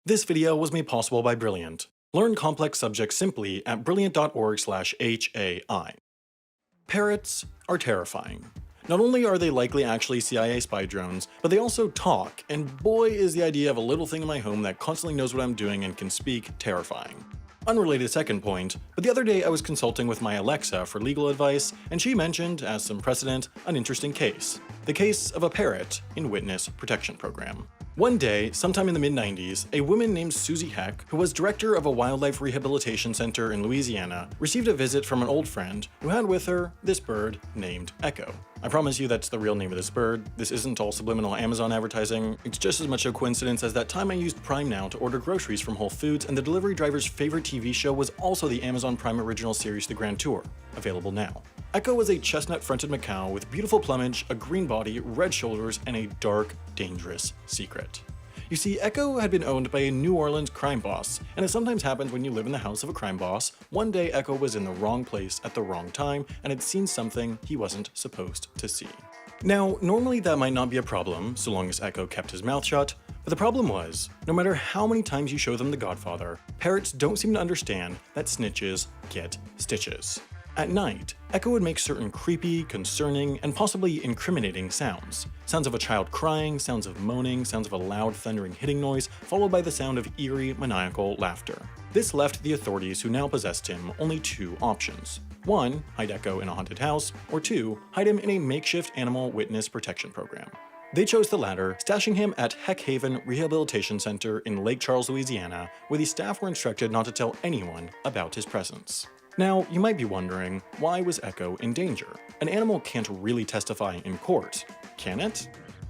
This video was made possible by Brilliant. Learn complex subjects simply at brilliant.org/HAI. Parrots are terrifying. Not only are they likely actually CIA spy drones, but they also talk, and boy is the idea of a little thing in my home that constantly knows what I'm doing and can speak terrifying. Unrelated second point, but the other day I was consulting with my Alexa for legal advice, and she mentioned, as some precedent, an interesting case. The case of a parrot in Witness Protection Program. One day, sometime in the mid-90s, a woman named Susie Heck, who was director of a wildlife rehabilitation center in Louisiana, received a visit from an old friend who had with her this bird named Echo. I promise you that's the real name of this bird. This isn't all subliminal Amazon advertising. It's just as much a coincidence as that time I used Prime Now to order groceries from Whole Foods, and the delivery driver's favorite TV show was also the Amazon Prime original series The Grand Tour, available now. Echo was a chestnut-fronted macaw with beautiful plumage, a green body, red shoulders, and a dark, dangerous secret. You see, Echo had been owned by a New Orleans crime boss, and as sometimes happens when you live in the house of a crime boss, one day Echo was in the wrong place at the wrong time and had seen something he wasn't supposed to see. Now, normally that might not be a problem, so long as Echo kept his mouth shut, but the problem was, no matter how many times you show them The Godfather, parrots don't seem to understand that snitches get stitches. At night, Echo would make certain creepy, concerning, and possibly incriminating sounds. Sounds of a child crying, sounds of moaning, sounds of a loud thundering hitting noise, followed by the sound of eerie, maniacal laughter. This left the authorities who now possessed him only two options. One, hide Echo in a haunted house, or two, hide him in a makeshift animal witness protection program. They chose the latter, stashing him at Heck Haven Rehabilitation Center in Lake Charles, Louisiana, where the staff were instructed not to tell anyone about his presence. Now, you might be wondering, why was Echo in danger? An animal can't really testify in court, can it?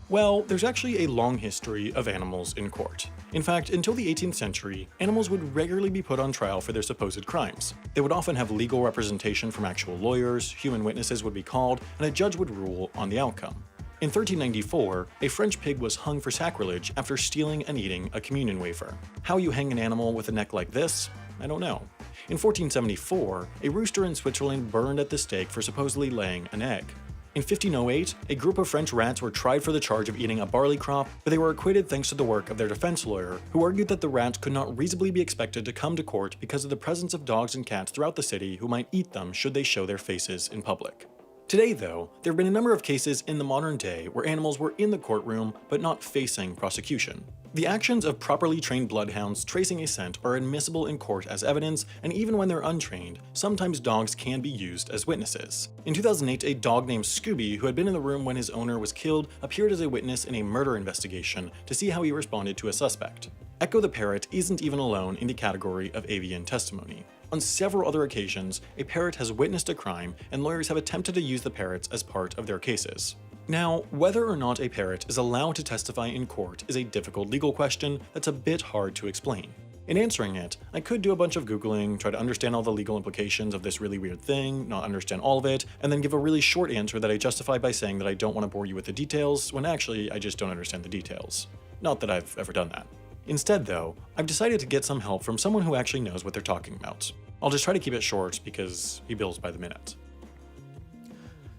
Well, there's actually a long history of animals in court. In fact, until the 18th century, animals would regularly be put on trial for their supposed crimes. They would often have legal representation from actual lawyers, human witnesses would be called, and a judge would rule on the outcome. In 1394, a French pig was hung for sacrilege after stealing and eating a communion wafer. How you hang an animal with a neck like this? I don't know. In 1474, a rooster in Switzerland burned at the stake for supposedly laying an egg. In 1508, a group of French rats were tried for the charge of eating a barley crop, but they were acquitted thanks to the work of their defense lawyer, who argued that the rats could not reasonably be expected to come to court because of the presence of dogs and cats throughout the city who might eat them should they show their faces in public. Today, though, there have been a number of cases in the modern day where animals were in the courtroom but not facing prosecution. The actions of properly trained bloodhounds tracing a scent are admissible in court as evidence, and even when they're untrained, sometimes dogs can be used as witnesses. In 2008, a dog named Scooby, who had been in the room when his owner was killed, appeared as a witness in a murder investigation to see how he responded to a suspect. Echo the parrot isn't even alone in the category of avian testimony. On several other occasions, a parrot has witnessed a crime, and lawyers have attempted to use the parrots as part of their cases. Now, whether or not a parrot is allowed to testify in court is a difficult legal question that's a bit hard to explain. In answering it, I could do a bunch of Googling, try to understand all the legal implications of this really weird thing, not understand all of it, and then give a really short answer that I justify by saying that I don't want to bore you with the details, when actually I just don't understand the details. Not that I've ever done that. Instead, though, I've decided to get some help from someone who actually knows what they're talking about. I'll just try to keep it short because he bills by the minute.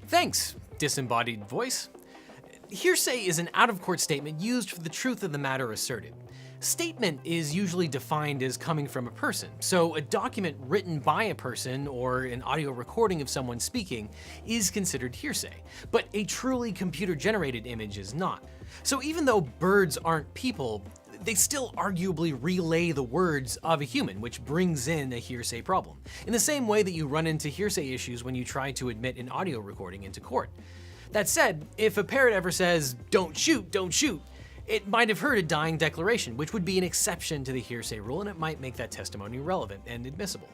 Thanks, disembodied voice. Hearsay is an out-of-court statement used for the truth of the matter asserted. Statement is usually defined as coming from a person, so a document written by a person or an audio recording of someone speaking is considered hearsay, but a truly computer-generated image is not. So even though birds aren't people, they still arguably relay the words of a human, which brings in a hearsay problem, in the same way that you run into hearsay issues when you try to admit an audio recording into court. That said, if a parrot ever says, "Don't shoot, don't shoot," it might have heard a dying declaration, which would be an exception to the hearsay rule, and it might make that testimony relevant and admissible.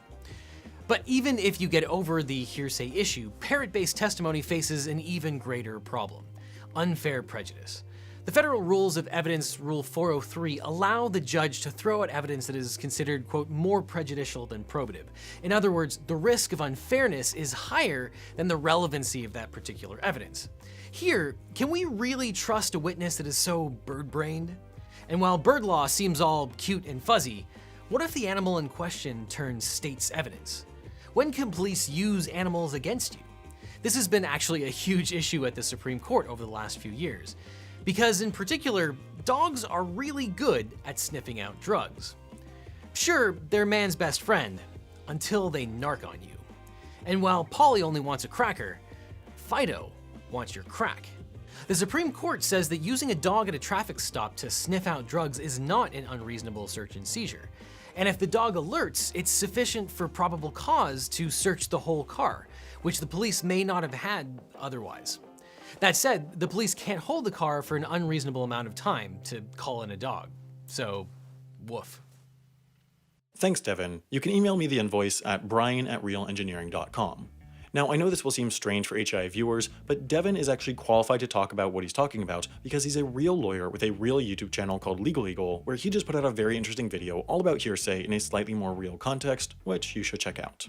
But even if you get over the hearsay issue, parrot-based testimony faces an even greater problem: unfair prejudice. The Federal Rules of Evidence Rule 403 allow the judge to throw out evidence that is considered, quote, more prejudicial than probative. In other words, the risk of unfairness is higher than the relevancy of that particular evidence. Here, can we really trust a witness that is so bird-brained? And while bird law seems all cute and fuzzy, what if the animal in question turns state's evidence? When can police use animals against you? This has been actually a huge issue at the Supreme Court over the last few years. because in particular, dogs are really good at sniffing out drugs. Sure, they're man's best friend, until they narc on you. And while Polly only wants a cracker, Fido wants your crack. The Supreme Court says that using a dog at a traffic stop to sniff out drugs is not an unreasonable search and seizure. And if the dog alerts, it's sufficient for probable cause to search the whole car, which the police may not have had otherwise. That said, the police can't hold the car for an unreasonable amount of time to call in a dog. So, woof. Thanks, Devin. You can email me the invoice at brian@realengineering.com. Now, I know this will seem strange for HI viewers, but Devin is actually qualified to talk about what he's talking about because he's a real lawyer with a real YouTube channel called Legal Eagle, where he just put out a very interesting video all about hearsay in a slightly more real context, which you should check out.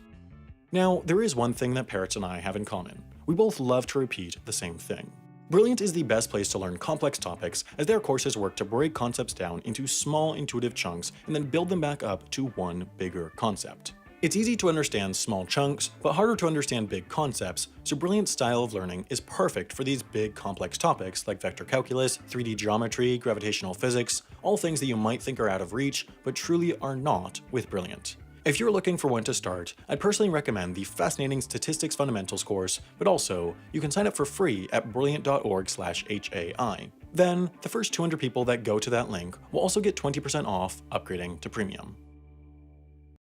Now, there is one thing that parrots and I have in common. We both love to repeat the same thing. Brilliant is the best place to learn complex topics, as their courses work to break concepts down into small, intuitive chunks and then build them back up to one bigger concept. It's easy to understand small chunks, but harder to understand big concepts, so Brilliant's style of learning is perfect for these big complex topics like vector calculus, 3D geometry, gravitational physics, all things that you might think are out of reach, but truly are not with Brilliant. If you're looking for when to start, I'd personally recommend the fascinating Statistics Fundamentals course, but also, you can sign up for free at brilliant.org/HAI. Then, the first 200 people that go to that link will also get 20% off upgrading to Premium.